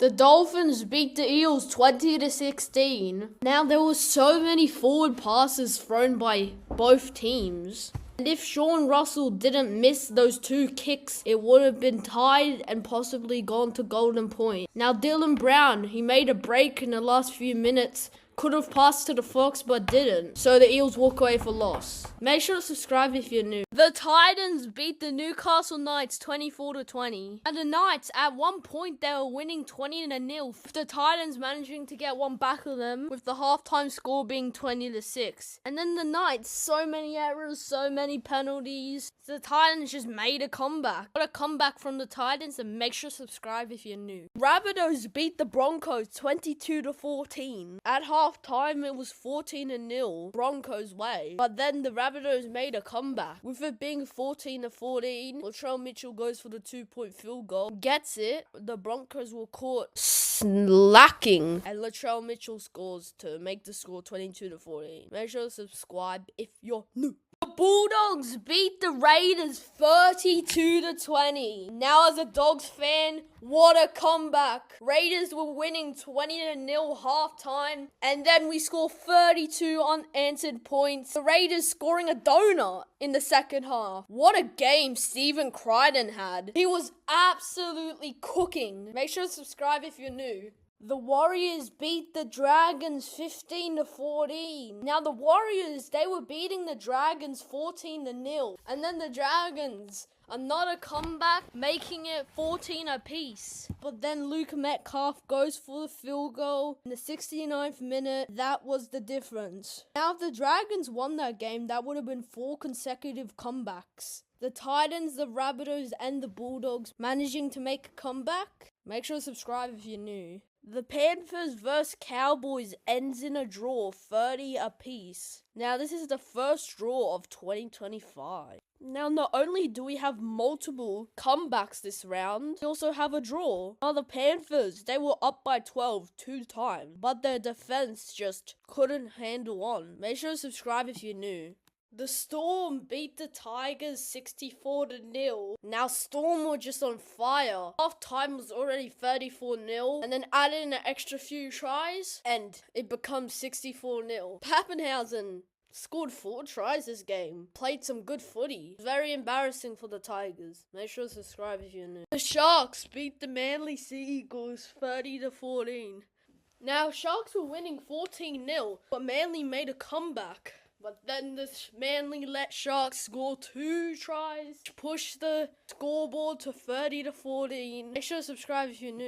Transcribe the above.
The Dolphins beat the Eels 20-16. Now, there were so many forward passes thrown by both teams. And if Sean Russell didn't miss those 2 kicks, it would have been tied and possibly gone to golden point. Now, Dylan Brown, he made a break in the last few minutes. Could have passed to the Fox but didn't. So the Eels walk away for loss. Make sure to subscribe if you're new. The Titans beat the Newcastle Knights 24-20. And the Knights, at one point, they were winning 20-0. With the Titans managing to get one back of them, with the halftime score being 20-6. And then the Knights, so many errors, so many penalties. The Titans just made a comeback. What a comeback from the Titans, and make sure to subscribe if you're new. Rabbitohs beat the Broncos 22-14. At halftime, it was 14-0 Broncos way. But then the Rabbitohs made a comeback. With it being 14-14, Latrell Mitchell goes for the 2-point field goal. Gets it. The Broncos were caught slacking. And Latrell Mitchell scores to make the score 22-14. Make sure to subscribe if you're new. The Bulldogs beat the Raiders 32-20. Now, as a Dogs fan, what a comeback. Raiders were winning 20-0 halftime, and then we score 32 unanswered points. The Raiders scoring a donut in the second half. What a game Stephen Crichton had. He was absolutely cooking. Make sure to subscribe if you're new. The Warriors beat the Dragons 15-14. Now, the Warriors, they were beating the Dragons 14-0. And then the Dragons, another comeback, making it 14 apiece. But then Luke Metcalf goes for the field goal in the 69th minute. That was the difference. Now, if the Dragons won that game, that would have been 4 consecutive comebacks. The Titans, the Rabbitohs, and the Bulldogs managing to make a comeback. Make sure to subscribe if you're new. The Panthers vs Cowboys ends in a draw, 30 apiece. Now, this is the first draw of 2025. Now, not only do we have multiple comebacks this round, we also have a draw. Now, the Panthers, they were up by 12 2 times, but their defense just couldn't handle on. Make sure to subscribe if you're new. The Storm beat the Tigers 64-0. Now, Storm were just on fire. Half time was already 34-0, and then add in an extra few tries, and it becomes 64-0. Pappenhausen scored 4 tries this game. Played some good footy. Very embarrassing for the Tigers. Make sure to subscribe if you're new. The Sharks beat the Manly Sea Eagles 30-14. Now, Sharks were winning 14-0, but Manly made a comeback. But then the Manly let Sharks score 2 tries to push the scoreboard to 30-14. Make sure to subscribe if you're new.